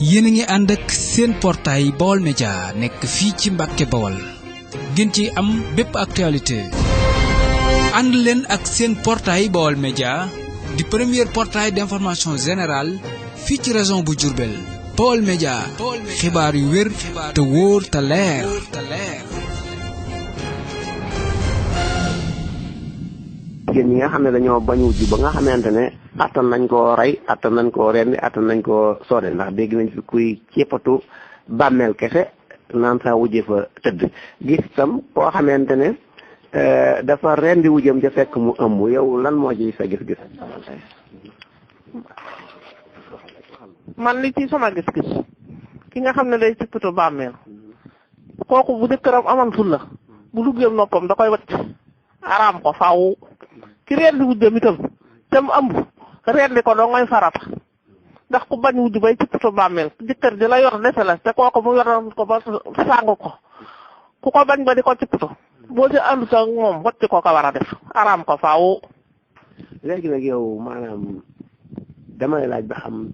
yéen a ngi ànd ak seen portail Baol Média nekk fii ci Mbàkke Bawol ngeen ci am bépp actualité ànd leen ak seen portail Baol Média di premier portail d'information générale fii ci région bu Diourbel Baol Média xibaar yu wér te wóor te leer jigéen ñi nga xam ne dañoo bañ wujj ba nga xamante ne attan nañ koo rey attan nañ koo rendi attan nañ koo soode ndax dégg nañ fi kuy ceppatu bàmmeel kese naan saa wujje fa tëdd gis tam koo xamante ne dafa rendi wujjam ja fekk mu ëmb yow lan moo ci sa gis-gis. man li ci sama gis-gis ki nga xam ne day ceppatu bàmmeel kooku bu jëkkëram amoon fulla bu duggee noppam da koy wacc araam ko faaw ki rendi wujjam itam te mu ëmb rendi ko doo ngay farata ndax ku bañ wujj bay ceppatu bàmmeel jëkkër ji la yor dese la te kooku mu yor ko ba sàng ko ku ko bañ ba di ko ceppatu boo ci àndut ak moom wacc ko war a def araam ko faaw. léegi nag yow maanaam damay laaj ba xam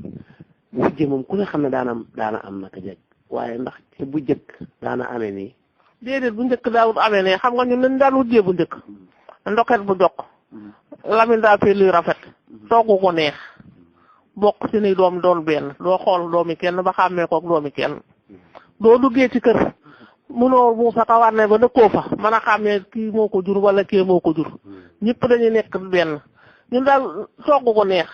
wujje moom ku ne xam ne daana am naka jeg waaye ndax ci bu njëkk daana amee nii. déedéet bu njëkk daawut amee ne xam nga ñun nañ daan wujjee bu njëkk ndoket bu jokk lamin daa fi luy rafet toggu ko neex bokk ci ni doom doon benn doo xool doomi kenn ba xàmmee kook doomi kenn doo duggee ci kër munoo mu fa ka war ne ba dëkkoo fa mën a xàmmee kii moo ko jur wala kii moo ko jur ñëpp dañuy nekk benn ñun daal toggu ko neex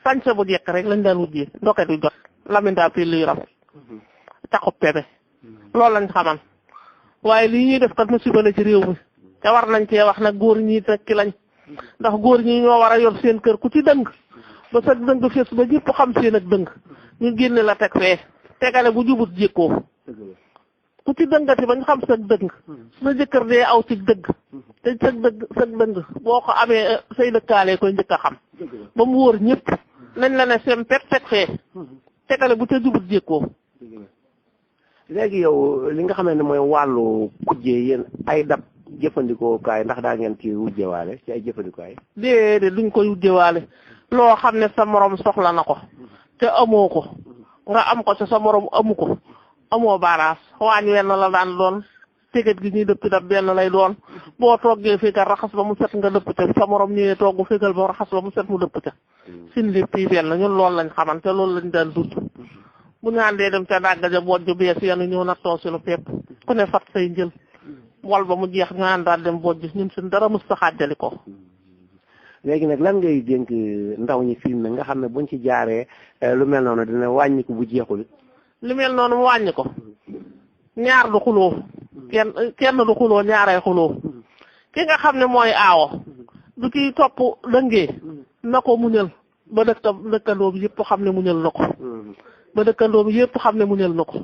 sañse bu jekk rek lañ daan wujjee ndoket yu jot lamin daa fi luy rafet taxub pebe loolu lañ xaman waaye lii ñuy def kat musiba la ci réew mi te war nañ cee wax nag góor ñi tekki lañ ndax góor ñi ñoo war a yor seen kër ku ci dëng ba sa dëng fees ba ñëpp xam seen ak dëng ñu génne la teg fee tegale bu jubut jékkoo ku ci dëngati ba ñu xam sa dëng sa jëkkër dee aw ci dëgg te sa dëng boo ko amee say dëkkaalee koy njëkk a xam ba mu wóor ñëpp nañ la ne sem pet teg fee tegale bu ca jubut jékkoo. léegi yow li nga xamante ne mooy wàllu kujjee yéen ay dab jëfandikoo kaay ndax daa ngeen ci wujjewaale ci ay jëfandikuwaay. déedéet duñ koy wujjewaale loo xam ne sa morom soxla na ko te amoo ko nga am ko te sa morom amu ko amoo baaraas waañ wenn la daan doon teget gi ñuy dëpp dab benn lay doon boo toggee fekkal raxas ba mu set nga dëpp ca sa morom ñëwee togg fekkal ba raxas ba mu set mu dëpp ca sin lépp yi benn ñun loolu lañ xamante loolu lañ daan dund. bu ñu àndee dem ca dàgg ja bojj bees yanu ñëw nattoo si lu pepp ku ne fat say njël wal ba mu jeex ñu àndaat dem bojj ñun suñ dara mës ta xàjjali ko. léegi nag lan ngay dénk ndaw ñi film na nga xam ne buñ ci jaaree lu mel noonu dina wàññi ko bu jeexul. lu mel noonu mu wàññi ko ñaar du xuloo kenn du xuloo ñaaree xuloo ki nga xam ne mooy aawo du kiy topp dëngee na ko muñal ba dëkkandoo bi yëpp xam ne muñal na ko. ba dëkkandoo bi yëpp xam ne mu ñël na ko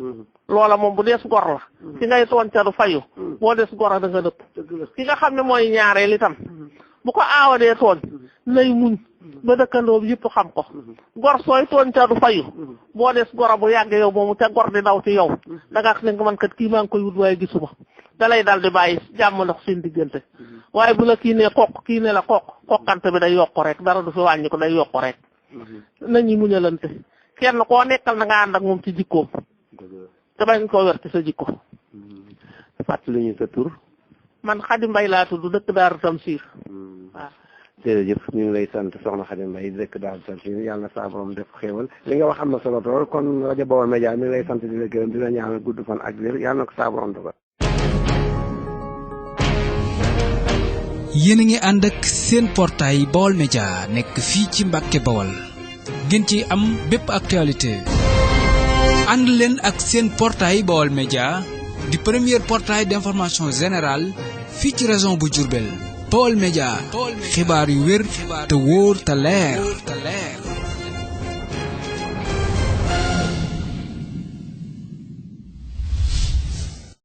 loola moom bu dees gor la ki ngay tooñ ca du fayu boo des gor a da nga dëpp ki nga xam ne mooy ñaareel itam bu ko aawa dee tooñ nay muñ ba dëkkandoo bi yëpp xam ko gor sooy tooñ ca du fayu boo des gor a bu yàgg yow moomu te gor di daw ci yow da nga ne nga man kat kii maa ngi koy wut waaye gisuma da lay dal di bàyyi jàmm ndox seen diggante waaye bu la kii ne kook kii ne la kookante bi day yokku rek dara du fi wàññi ko day yokku rek nañu muñalante kenn koo nekkal na nga ànd ak moom ci jikkoom te bañ koo wer ci sa jikko. fàttali ñu sa tur. man Xadi Mbay laa tudd dëkk Daaru Tamsiir. waaw. jërëjëf ñu ngi lay sant soxna Xadi Mbay dëkk Daaru Tamsiir yàlla na saa borom def xéewal li nga wax am na solo tool kon rajo Baol Média mi ngi lay sant di la gërëm di la ñaanal gudd fan ak wér yàlla na ko saa borom dogal. yéen a ngi ànd ak seen portail Baol Média nekk fii ci Mbàkke Bawol ngeen ci am bépp actualité ànd leen ak seen portail Baol Média di premier portail d'information générale fii ci région bu Diourbel Baol Média xibaar yu wér te wóor te leer